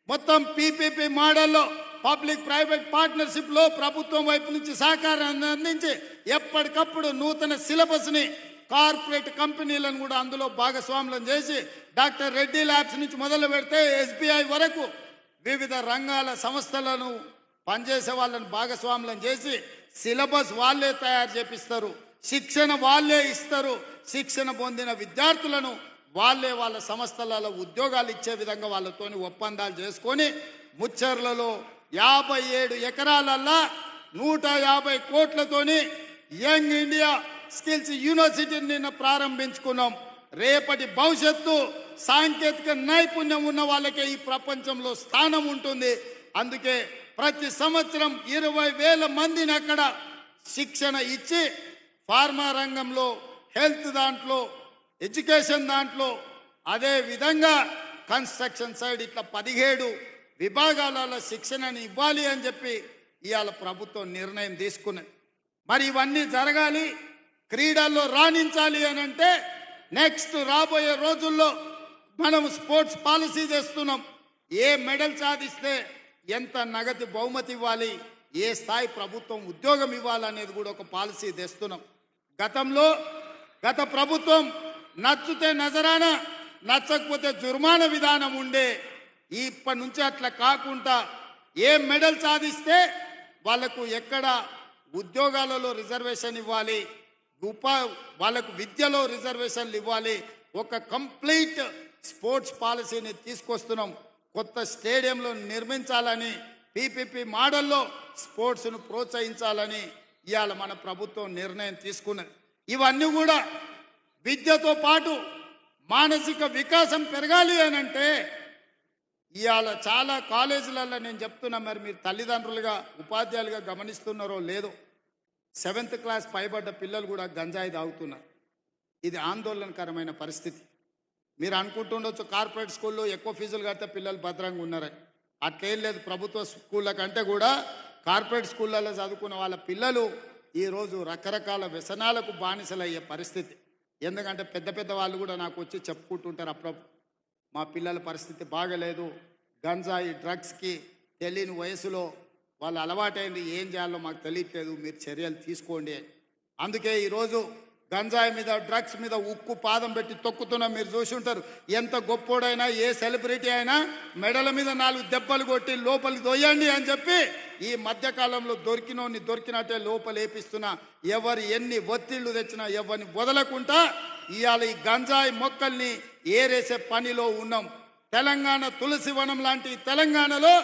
[SPEAKER 1] మొత్తం పీపీపీ మోడల్లో పబ్లిక్ ప్రైవేట్ పార్ట్నర్షిప్లో ప్రభుత్వం వైపు నుంచి సహకారాన్ని అందించి ఎప్పటికప్పుడు నూతన సిలబస్ని కార్పొరేట్ కంపెనీలను కూడా అందులో భాగస్వాములను చేసి డాక్టర్ రెడ్డి ల్యాబ్స్ నుంచి మొదలు పెడితే ఎస్బీఐ వరకు వివిధ రంగాల సంస్థలను పనిచేసే వాళ్ళని భాగస్వాములను చేసి సిలబస్ వాళ్ళే తయారు చేపిస్తారు, శిక్షణ వాళ్ళే ఇస్తారు. శిక్షణ పొందిన విద్యార్థులను వాళ్ళే వాళ్ళ సంస్థలలో ఉద్యోగాలు ఇచ్చే విధంగా వాళ్ళతోని ఒప్పందాలు చేసుకొని ముచ్చర్లలో 57 ఎకరాలల్లా 150 కోట్లతోని యంగ్ ఇండియా స్కిల్స్ యూనివర్సిటీని నిన్న ప్రారంభించుకున్నాం. రేపటి భవిష్యత్తు సాంకేతిక నైపుణ్యం ఉన్న వాళ్ళకే ఈ ప్రపంచంలో స్థానం ఉంటుంది. అందుకే ప్రతి సంవత్సరం 20,000 మందిని అక్కడ శిక్షణ ఇచ్చి ఫార్మా రంగంలో, హెల్త్ దాంట్లో, ఎడ్యుకేషన్ దాంట్లో, అదే విధంగా కన్స్ట్రక్షన్ సైడ్ ఇట్లా 17 విభాగాలలో శిక్షణని ఇవ్వాలి అని చెప్పి ఇవాళ ప్రభుత్వం నిర్ణయం తీసుకున్నది. మరి ఇవన్నీ జరగాలి, క్రీడల్లో రాణించాలి అని అంటే నెక్స్ట్ రాబోయే రోజుల్లో మనం స్పోర్ట్స్ పాలసీ చేస్తున్నాం. ఏ మెడల్ సాధిస్తే ఎంత నగదు బహుమతి ఇవ్వాలి, ఏ స్థాయి ప్రభుత్వం ఉద్యోగం ఇవ్వాలనేది కూడా ఒక పాలసీ తెస్తున్నాం. గత ప్రభుత్వం నచ్చితే నజరానా, నచ్చకపోతే జుర్మానా విధానం ఉండే. ఇప్పటి నుంచి అట్లా కాకుండా ఏ మెడల్ సాధిస్తే వాళ్ళకు ఎక్కడ ఉద్యోగాలలో రిజర్వేషన్ ఇవ్వాలి, వాళ్ళకు విద్యలో రిజర్వేషన్లు ఇవ్వాలి. ఒక కంప్లీట్ స్పోర్ట్స్ పాలసీని తీసుకొస్తున్నాం. కొత్త స్టేడియంలో నిర్మించాలని, పీపీపీ మోడల్లో స్పోర్ట్స్ను ప్రోత్సహించాలని ఇవాళ మన ప్రభుత్వం నిర్ణయం తీసుకున్నది. ఇవన్నీ కూడా విద్యతో పాటు మానసిక వికాసం పెరగాలి అని అంటే ఇవాళ చాలా కాలేజీలలో నేను చెప్తున్నా, మరి మీరు తల్లిదండ్రులుగా, ఉపాధ్యాయులుగా గమనిస్తున్నారో లేదో, 7th క్లాస్ పైబడ్డ పిల్లలు కూడా గంజాయి తాగుతున్నారు. ఇది ఆందోళనకరమైన పరిస్థితి. మీరు అనుకుంటుండొచ్చు కార్పొరేట్ స్కూల్లో ఎక్కువ ఫీజులు కడితే పిల్లలు భద్రంగా ఉన్నారని. అట్లేం లేదు. ప్రభుత్వ స్కూళ్ళ కంటే కూడా కార్పొరేట్ స్కూళ్ళలో చదువుకున్న వాళ్ళ పిల్లలు ఈరోజు రకరకాల వ్యసనాలకు బానిసలయ్యే పరిస్థితి. ఎందుకంటే పెద్ద పెద్ద వాళ్ళు కూడా నాకు వచ్చి చెప్పుకుంటుంటారు అప్పుడప్పుడు, మా పిల్లల పరిస్థితి బాగలేదు, గంజాయి డ్రగ్స్కి తెలియని వయసులో వాళ్ళు అలవాటైంది, ఏం చేయాలో మాకు తెలియట్లేదు, మీరు చర్యలు తీసుకోండి. అందుకే ఈరోజు గంజాయి మీద, డ్రగ్స్ మీద ఉక్కు పాదం పెట్టి తొక్కుతున్నా. మీరు చూసి ఉంటారు, ఎంత గొప్పోడైనా, ఏ సెలబ్రిటీ అయినా మెడల మీద 4 దెబ్బలు కొట్టి లోపలికి దొయ్యండి అని చెప్పి ఈ మధ్యకాలంలో దొరికినట్టే లోపలేపిస్తున్నా. ఎవరు ఎన్ని ఒత్తిళ్లు తెచ్చినా ఎవరిని వదలకుండా ఇవాళ ఈ గంజాయి మొక్కల్ని ఏరేసే పనిలో ఉన్నాం. తెలంగాణ తులసి వనం లాంటి తెలంగాణలో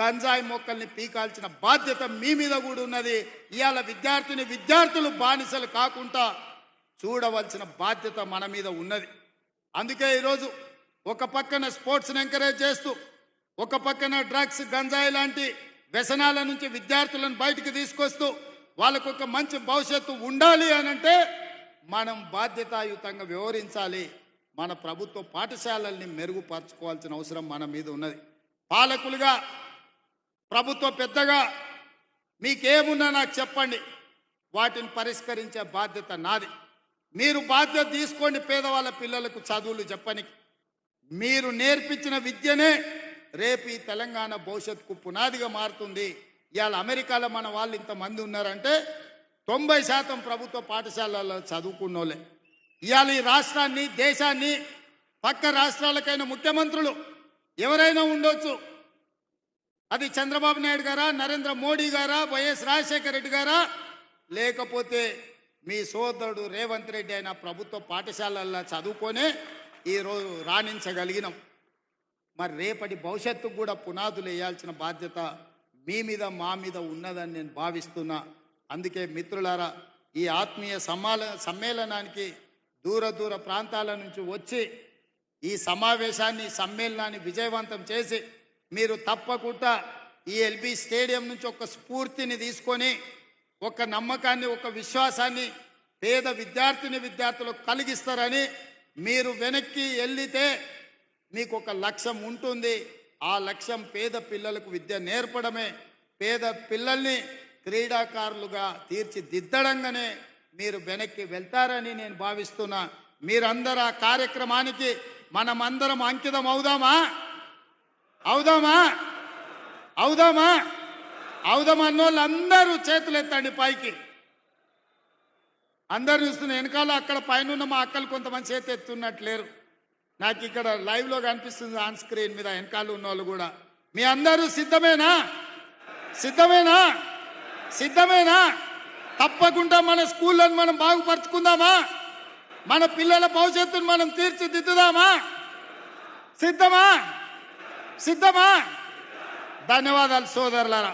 [SPEAKER 1] గంజాయి మొక్కల్ని పీకాల్సిన బాధ్యత మీ మీద కూడా ఉన్నది. ఇవాళ విద్యార్థులు బానిసలు కాకుండా చూడవలసిన బాధ్యత మన మీద ఉన్నది. అందుకే ఈరోజు ఒక పక్కన స్పోర్ట్స్ని ఎంకరేజ్ చేస్తూ, ఒక పక్కన డ్రగ్స్ గంజాయి లాంటి వ్యసనాల నుంచి విద్యార్థులను బయటికి తీసుకొస్తూ వాళ్ళకు ఒక మంచి భవిష్యత్తు ఉండాలి అనంటే మనం బాధ్యతాయుతంగా వ్యవహరించాలి. మన ప్రభుత్వ పాఠశాలల్ని మెరుగుపరచుకోవాల్సిన అవసరం మన మీద ఉన్నది. పాలకులుగా, ప్రభుత్వ పెద్దగా మీకేమున్నా నాకు చెప్పండి, వాటిని పరిష్కరించే బాధ్యత నాది. మీరు బాధ్యత తీసుకోండి. పేదవాళ్ళ పిల్లలకు చదువులు చెప్పనికి మీరు నేర్పించిన విద్యనే రేపు ఈ తెలంగాణ భవిష్యత్తుకు పునాదిగా మారుతుంది. ఇవాళ అమెరికాలో మన వాళ్ళు ఇంతమంది ఉన్నారంటే 90% ప్రభుత్వ పాఠశాలల్లో చదువుకున్నోళ్ళే. ఇవాళ ఈ రాష్ట్రాన్ని, దేశాన్ని, పక్క రాష్ట్రాలకైన ముఖ్యమంత్రులు ఎవరైనా ఉండొచ్చు. అది చంద్రబాబు నాయుడు గారా, నరేంద్ర మోడీ గారా, వైఎస్ రాజశేఖర రెడ్డి గారా, లేకపోతే మీ సోదరుడు రేవంత్ రెడ్డి అయిన ప్రభుత్వ పాఠశాలల్లో చదువుకొనే ఈరోజు రాణించగలిగినాం. మరి రేపటి భవిష్యత్తుకు కూడా పునాదులు వేయాల్సిన బాధ్యత మీ మీద, మా మీద ఉన్నదని నేను భావిస్తున్నా. అందుకే మిత్రులారా, ఈ ఆత్మీయ సమ్మేళనానికి దూర ప్రాంతాల నుంచి వచ్చి ఈ సమ్మేళనాన్ని విజయవంతం చేసి మీరు తప్పకుండా ఈ ఎల్బీ స్టేడియం నుంచి ఒక స్ఫూర్తిని తీసుకొని, ఒక నమ్మకాన్ని, ఒక విశ్వాసాన్ని పేద విద్యార్థులకు కలిగిస్తారని, మీరు వెనక్కి వెళ్ళితే మీకు ఒక లక్ష్యం ఉంటుంది. ఆ లక్ష్యం పేద పిల్లలకు విద్య నేర్పడమే. పేద పిల్లల్ని క్రీడాకారులుగా తీర్చిదిద్దడంగానే మీరు వెనక్కి వెళ్తారని నేను భావిస్తున్నా. మీరందరూ ఆ కార్యక్రమానికి మనమందరం అంకితం అవుదామా? అన్నోళ్ళు అందరూ చేతులు ఎత్తండి పైకి. అందరు చూస్తున్న వెనకాల అక్కడ పైన మా అక్కలు కొంతమంది చేతి ఎత్తున్నట్లేరు. నాకు ఇక్కడ లైవ్లో కనిపిస్తుంది ఆన్ స్క్రీన్ మీద వెనకాల ఉన్న వాళ్ళు కూడా. మీ అందరూ సిద్ధమేనా? తప్పకుండా మన స్కూళ్ళను మనం బాగుపరుచుకుందామా? మన పిల్లల భవిష్యత్తును మనం తీర్చిదిద్దుదామా? సిద్ధమా? ధన్యవాదాలు సోదరులారా.